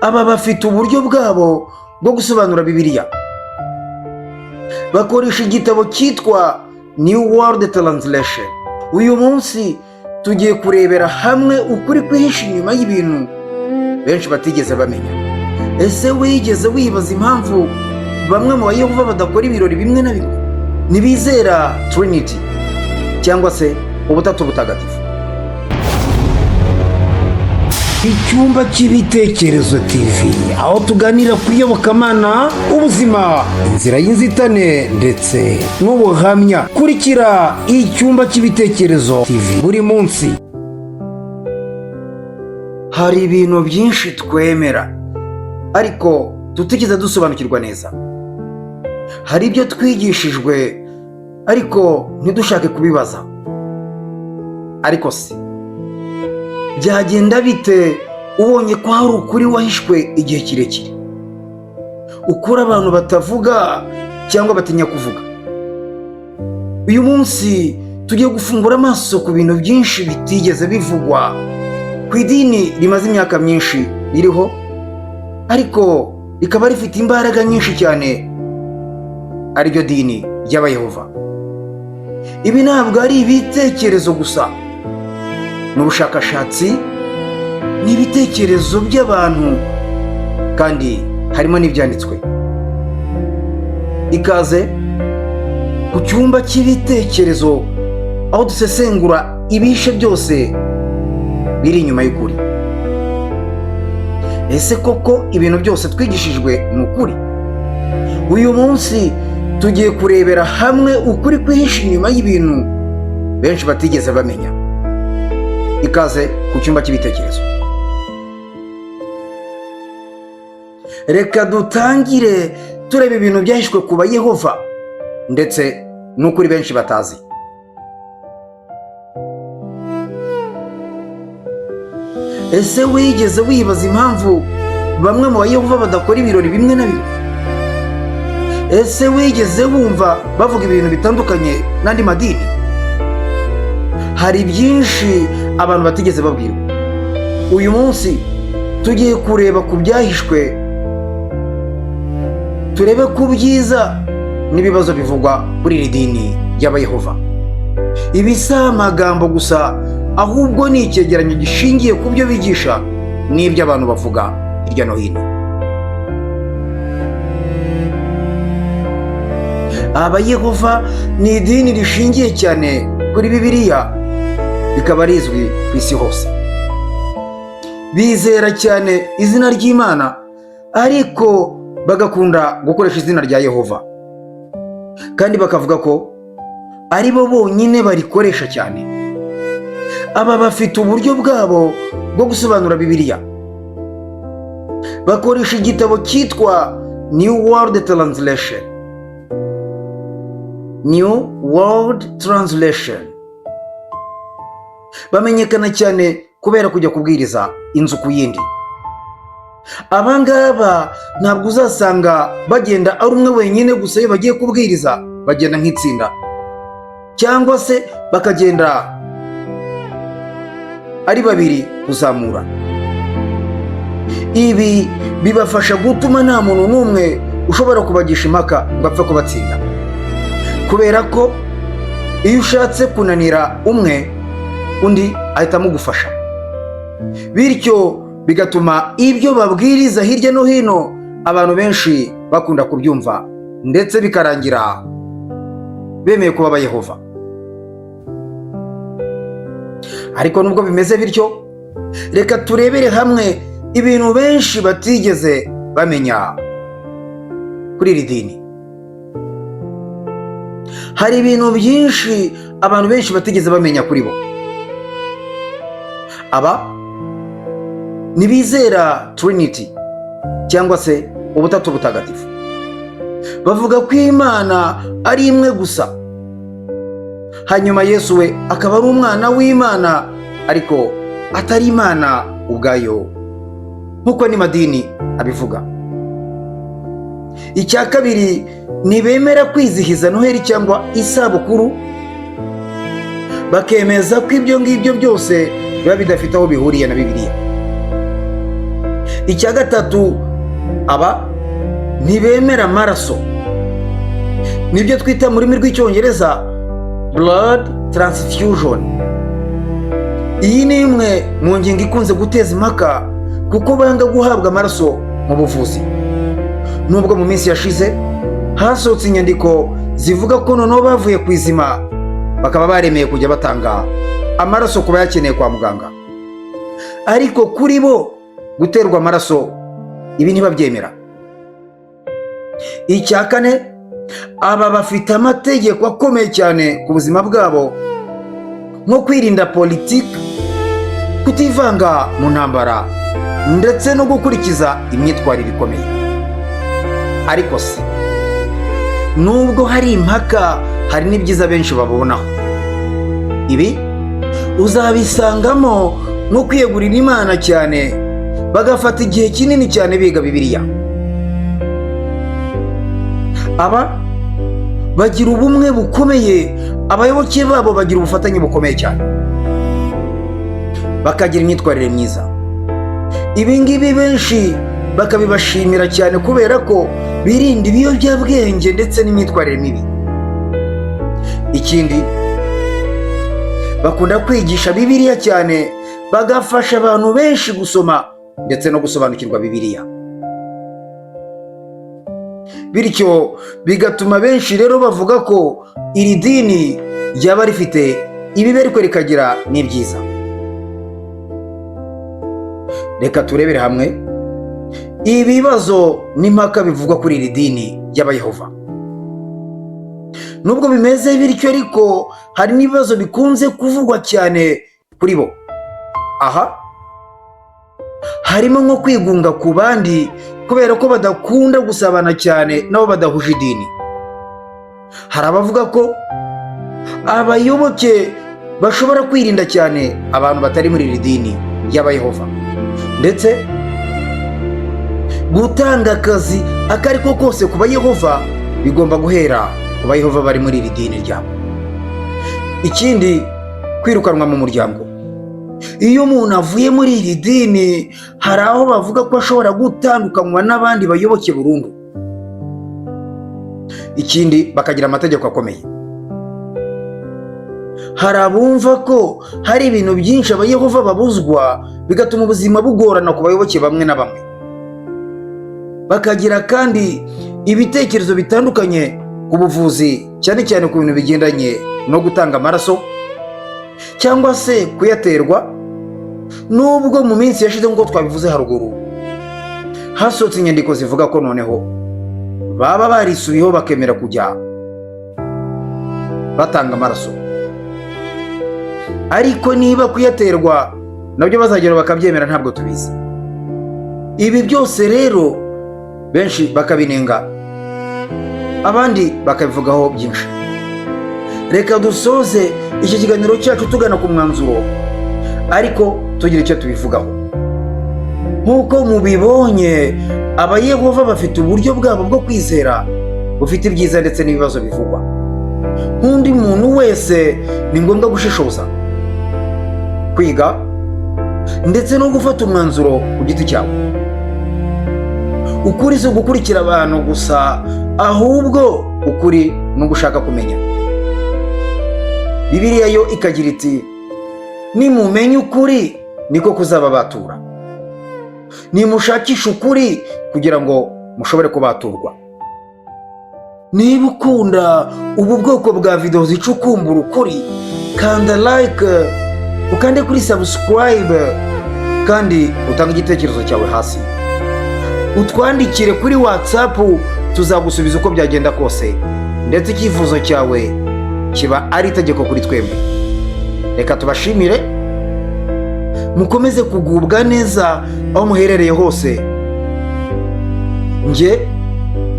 aba bafite uburyo bwabo bwo gusobanura Bibiliya. Bakoresha igitabo cyitwa New World Translation. Uyu munsi tugiye kurebera hamwe ukuri kwihishe inyuma y'ibintu benshi batigeze bamenya. Ese wigeze wibaza impamvu bamwe mu Bayehova badakora ibirori bimwe na bimwe? Ntibizera Trinity cyangwa se ubutatu butagatifu. Icyumba cy'ibitekerezo TV, aho tuganira ku iyobokamana, ubuzima, inzira y'inzitane ndetse n'ubuhamya. Kurikira icyumba cy'ibitekerezo TV buri munsi. Hari ibintu byinshi twemera ariko tutigeze dusobanukirwa neza. Hari ibyo twigishijwe ariko ntidushake kubibaza. Ariko se byagenda bite ubonye ko hari ukuri wahishwe igihe kirekire, ukuri abantu batavuga cyangwa batinya kuvuga? Uyu munsi tugiye gufungura amaso ku bintu byinshi bitigeze bivugwa ku idini rimaze imyaka myinshi ririho ariko rikaba rifite imbaraga nyinshi cyane, ariryo dini ry'Abayehova. Ibi ntabwo ari ibitekerezo gusa, n'ubushakashatsi, n'ibitekerezo by'abantu kandi harimo n'ibyanditswe. Ikaze ku cyumba cy'ibitekerezo, aho dusesengura ibihishe byose biri inyuma y'ukuri. Ese koko ibintu byose twigishijwe ni ukuri? Uyu munsi tugiye kurebera hamwe ukuri kwihishe inyuma y'ibintu benshi batigeze bamenya. Ikaze ku cyumba cy'ibitekerezo. Reka dutangire tureba ibintu byahishwe ku Bayehova ndetse n'ukuri benshi batazi. Ese wigeze wibaza impamvu bamwe mu Bayehova badakora ibirori bimwe na bimwe? Ese wigeze wumva bavuga ibintu bitandukanye n'andi madini? Hari byinshi abantu batigeze babwirwa. Uyu munsi tugiye kureba ku byahishwe, turebe ku byiza n'ibibazo bivugwa kuri iri dini ry'Abayehova. Ibi si amagambo gusa, ahubwo ni icyegeranyo gishingiye ku byo bigisha n'ibyo abantu bavuga hirya no hino. Abayehova ni idini rishingiye cyane kuri Bibiliya, rikaba rizwi ku isi hose. Bizera cyane izina ry'Imana ariko bagakunda gukoresha izina rya Yehova, kandi bakavuga ko ari bo bonyine barikoresha cyane. Aba bafite uburyo bwabo bwo gusobanura Bibiliya. Bakoresha igitabo cyitwa New World Translation. New World Translation. Bamenyekana cyane kubera kujya kubwiriza inzu ku yindi. Abangaba ntabwo uzasanga bagenda ari umwe wenyine gusa. Iyo bagiye kubwiriza bagenda nk'itsinda, cyangwa se bakagenda ari babiri kuzamura. Ibi bibafasha gutuma nta muntu n'umwe ushobora kubagisha impaka ngo apfe kubatsinda, kubera ko iyo ushatse kunanira umwe, undi ahita amugufasha. Bityo bigatuma ibyo babwiriza hirya no hino abantu benshi bakunda kubyumva, ndetse bikarangira bemeye kuba Abayehova. Ariko nubwo bimeze bityo, reka turebere hamwe ibintu benshi batigeze bamenya kuri iri dini. Hari ibintu byinshi abantu benshi batigeze bamenya kuri bo. Aba ntibizera Trinity cyangwa se ubutatu butagatifu. Bavuga ko Imana ari imwe gusa, hanyuma Yesu we akaba ari umwana w'Imana ariko atari Imana ubwayo nk'uko ni madini abivuga. Icya kabiri, ntibemera kwizihiza Noheli cyangwa isabukuru, bakemeza ko ibyo ngibyo byose biba bidafite aho bihuriye na Bibiliya. icya gatatu, aba ntibemera amaraso, nibyo twita mu rurimi rw'icyongereza blood transfusion. Iyi ni imwe mu ngingo ikunze guteza impaka kuko banga guhabwa amaraso mu buvuzi. Nubwo mu minsi yashize hasohotse inyandiko zivuga ko noneho bavuye ku izima bakaba baremeye kujya batanga amaraso ku bayakeneye kwa muganga, ariko kuri bo guterwa amaraso ibi ntibabyemera. Icya kane, aba bafite amategeko akomeye cyane ku buzima bwabo, nko kwirinda politiki, kutivanga mu ntambara ndetse no gukurikiza imyitwarire ikomeye. Ariko se nubwo hari impaka, hari n'ibyiza benshi babonaho. Ibi uzabisangamo nko kwiyegurira Imana cyane, bagafata igihe kinini cyane biga Bibiliya. Aba bagira ubumwe bukomeye, abayoboke babo bagira ubufatanye bukomeye cyane, bakagira imyitwarire myiza. Ibi ngibi benshi bakabibashimira cyane kubera ko birinda ibiyobyabwenge ndetse n'imyitwarire mibi. Ikindi, bakunda kwigisha Bibiliya cyane, bagafasha abantu benshi gusoma ndetse no gusobanukirwa Bibiliya. Bityo bigatuma benshi rero bavuga ko iri dini ryaba rifite ibibi ariko rikagira n'ibyiza. Reka turebere hamwe ibibazo n'impaka bivugwa kuri iri dini ry'Abayehova. Nubwo bimeze bityo ariko hari n'ibibazo bikunze kuvugwa cyane kuri bo. Aha harimo nko kwigunga ku bandi kubera ko badakunda gusabana cyane nabo badahuje idini. Hari abavuga ko abayoboke bashobora kwirinda cyane abantu batari muri iri dini ry'Abayehova, ndetse gutanga akazi akari ko kose ku Bayehova bigomba guhera ku Bayehova bari muri iri dini ryabo. Ikindi, kwirukanwa mu muryango. Iyo umuntu avuye muri iri dini hari aho bavuga ko ashobora gutandukanywa n'abandi bayoboke burundu. Ikindi, bakagira amategeko akomeye. Hari abumva ko hari ibintu byinshi Abayehova babuzwa bigatuma ubuzima bugorana ku bayoboke bamwe na bamwe. Bakagira kandi ibitekerezo bitandukanye ku buvuzi, cyane cyane ku bintu bigendanye no gutanga amaraso cyangwa se kuyaterwa. Nubwo mu minsi yashize nk'uko twabivuze haruguru hasohotse inyandiko zivuga ko noneho baba barisubiyeho bakemera kujya batanga amaraso, ariko niba kuyaterwa nabyo bazagera bakabyemera ntabwo tubizi. Ibi byose rero benshi bakabinenga, abandi bakabivugaho byinshi. Reka dusoze iki kiganiro cyacu tugana ku mwanzuro, ariko tugira icyo tubivugaho. Nk'uko mubibonye, Abayehova bafite uburyo bwabo bwo kwizera bufite ibyiza ndetse n'ibibazo bivugwa. Nk'undi muntu wese ni ngombwa gushishoza, kwiga ndetse no gufata umwanzuro ku giti cyawe. Ukuri si ugukurikira abantu gusa, ahubwo ukuri ni ugushaka kumenya. Bibiliya yo ikagira iti, nimumenye ukuri niko kuzababatura. Nimushakisha ukuri kugira ngo mushobore kubaturwa. Niba ukunda ubu bwoko bwa video zicukumbura ukuri, kanda like, ukande kuri subscribe, kandi utanga igitekerezo cyawe hasi. Utwandikire kuri WhatsApp, tuzagusubiza uko byagenda kose, ndetse icyifuzo cyawe kiba ari itegeko kuri twebwe. Reka tubashimire, mukomeze kugubwa neza aho muherereye hose. Nge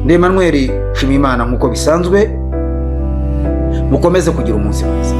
ndi Emmanuel Nshimiyimana, nk'uko bisanzwe, mukomeze kugira umunsi mwiza.